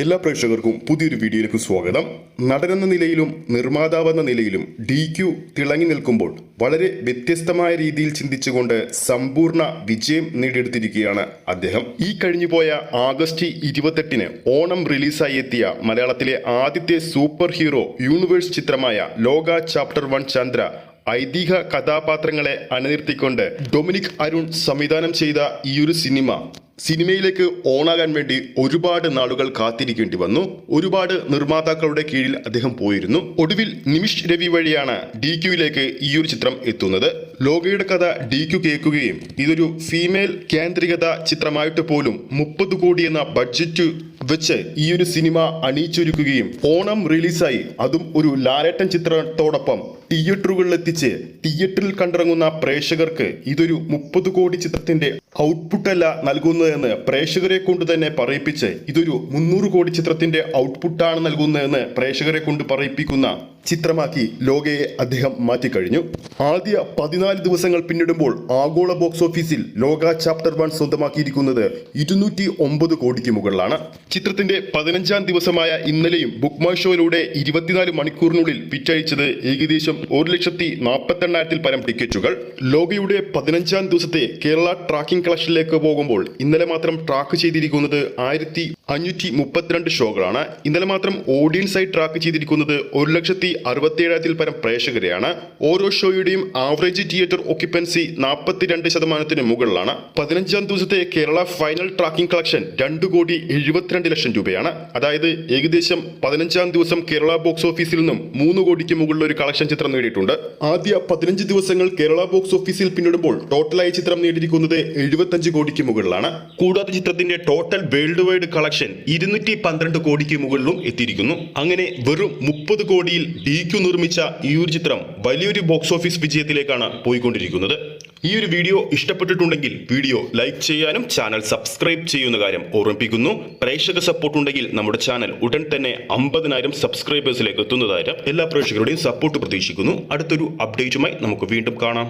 എല്ലാ പ്രേക്ഷകർക്കും പുതിയൊരു വീഡിയോയിലേക്ക് സ്വാഗതം. നടനെന്ന നിലയിലും നിർമ്മാതാവെന്ന നിലയിലും DQ തിളങ്ങി നിൽക്കുമ്പോൾ വളരെ വ്യത്യസ്തമായ രീതിയിൽ ചിന്തിച്ചുകൊണ്ട് സമ്പൂർണ്ണ വിജയം നേടിയെടുത്തിരിക്കുകയാണ് അദ്ദേഹം. ഈ കഴിഞ്ഞുപോയ ആഗസ്റ്റ് 28-ന് ഓണം റിലീസായി എത്തിയ മലയാളത്തിലെ ആദ്യത്തെ സൂപ്പർ ഹീറോ യൂണിവേഴ്സ് ചിത്രമായ ലോക ചാപ്റ്റർ 1 ചന്ദ്ര ഐതിഹ്യ കഥാപാത്രങ്ങളെ അണിനിർത്തിക്കൊണ്ട് ഡൊമിനിക് അരുൺ സംവിധാനം ചെയ്ത ഈയൊരു സിനിമയിലേക്ക് ഓണാകാൻ വേണ്ടി ഒരുപാട് നാളുകൾ കാത്തിരിക്കേണ്ടി വന്നു. ഒരുപാട് നിർമ്മാതാക്കളുടെ കീഴിൽ അദ്ദേഹം പോയിരുന്നു. ഒടുവിൽ നിമിഷ് രവി വഴിയാണ് DQയിലേക്ക് ഈ ഒരു ചിത്രം എത്തുന്നത്. ലോകയുടെ കഥ DQ കേൾക്കുകയും ഇതൊരു ഫീമെയിൽ കേന്ദ്രീകൃത ചിത്രമായിട്ട് പോലും 30 കോടി എന്ന ബഡ്ജറ്റ് വെച്ച് ഈ ഒരു സിനിമ അണിയിച്ചൊരുക്കുകയും ഓണം റിലീസായി അതും ഒരു ലാലേട്ടൻ ചിത്രത്തോടൊപ്പം തിയേറ്ററുകളിലെത്തിച്ച് തിയേറ്ററിൽ കണ്ടിറങ്ങുന്ന പ്രേക്ഷകർക്ക് ഇതൊരു 30 കോടി ചിത്രത്തിന്റെ ഔട്ട്പുട്ടല്ല നൽകുന്നതെന്ന് പ്രേക്ഷകരെ കൊണ്ട് തന്നെ പറയിപ്പിച്ച് ഇതൊരു 300 കോടി ചിത്രത്തിന്റെ ഔട്ട്പുട്ടാണ് നൽകുന്നതെന്ന് പ്രേക്ഷകരെ കൊണ്ട് പറയിപ്പിക്കുന്ന ചിത്രമാക്കി ലോകയെ അദ്ദേഹം മാറ്റിക്കഴിഞ്ഞു. ആദ്യ 14 ദിവസങ്ങൾ പിന്നിടുമ്പോൾ ആഗോള ബോക്സ് ഓഫീസിൽ ലോക ചാപ്റ്റർ 1 സ്വന്തമാക്കിയിരിക്കുന്നത് 209 കോടിക്ക് മുകളിലാണ്. ചിത്രത്തിന്റെ 15-ാം ദിവസമായ ഇന്നലെയും ബുക്ക് മൈ ഷോയിലൂടെ 24 മണിക്കൂറിനുള്ളിൽ വിറ്റഴിച്ചത് ഏകദേശം 1,48,000-ൽ പരം ടിക്കറ്റുകൾ. ലോകയുടെ 15-ാം ദിവസത്തെ കേരള ട്രാക്കിംഗ് കളക്ഷനിലേക്ക് പോകുമ്പോൾ ഇന്നലെ മാത്രം ട്രാക്ക് ചെയ്തിരിക്കുന്നത് 1,532 ഷോകളാണ്. ഇന്നലെ മാത്രം ഓഡിയൻസായി ട്രാക്ക് ചെയ്തിരിക്കുന്നത് 1,67,000-ൽ പരം പ്രേക്ഷകരെയാണ്. ഓരോ ഷോയുടെയും ആവറേജ് തിയേറ്റർ ഓക്യുപ്പൻസി 42% മുകളിലാണ്. 15-ാം ദിവസത്തെ കേരള ഫൈനൽ ട്രാക്കിംഗ് കളക്ഷൻ 2,72 ലക്ഷം രൂപയാണ്. അതായത് ഏകദേശം 15-ാം ദിവസം കേരള ബോക്സ് ഓഫീസിൽ നിന്നും 3 കോടിക്ക് മുകളിൽ ഒരു കളക്ഷൻ ചിത്രം നേടിയിട്ടുണ്ട്. ആദ്യ 15 ദിവസങ്ങൾ കേരള ബോക്സ് ഓഫീസിൽ പിന്നിടുമ്പോൾ ടോട്ടലായി ചിത്രം നേടിയിരിക്കുന്നത് 75 കോടിക്ക് മുകളിലാണ്. കൂടാതെ ചിത്രത്തിന്റെ ടോട്ടൽ വേൾഡ് വൈഡ് കളക്ഷൻ 212 കോടിക്ക് മുകളിലും എത്തിയിരിക്കുന്നു. അങ്ങനെ വെറും 30 കോടിയിൽ DQ നിർമ്മിച്ച ഈ ഒരു ചിത്രം വലിയൊരു ബോക്സ് ഓഫീസ് വിജയത്തിലേക്കാണ് പോയിക്കൊണ്ടിരിക്കുന്നത്. ഈ ഒരു വീഡിയോ ഇഷ്ടപ്പെട്ടിട്ടുണ്ടെങ്കിൽ വീഡിയോ ലൈക്ക് ചെയ്യാനും ചാനൽ സബ്സ്ക്രൈബ് ചെയ്യുന്ന കാര്യം ഓർമ്മിപ്പിക്കുന്നു. പ്രേക്ഷക സപ്പോർട്ട് ഉണ്ടെങ്കിൽ നമ്മുടെ ചാനൽ ഉടൻ തന്നെ 50,000 സബ്സ്ക്രൈബേഴ്സിലേക്ക് എത്തുന്നതായിട്ട് എല്ലാ പ്രേക്ഷകരുടെയും സപ്പോർട്ട് പ്രതീക്ഷിക്കുന്നു. അടുത്തൊരു അപ്ഡേറ്റുമായി നമുക്ക് വീണ്ടും കാണാം.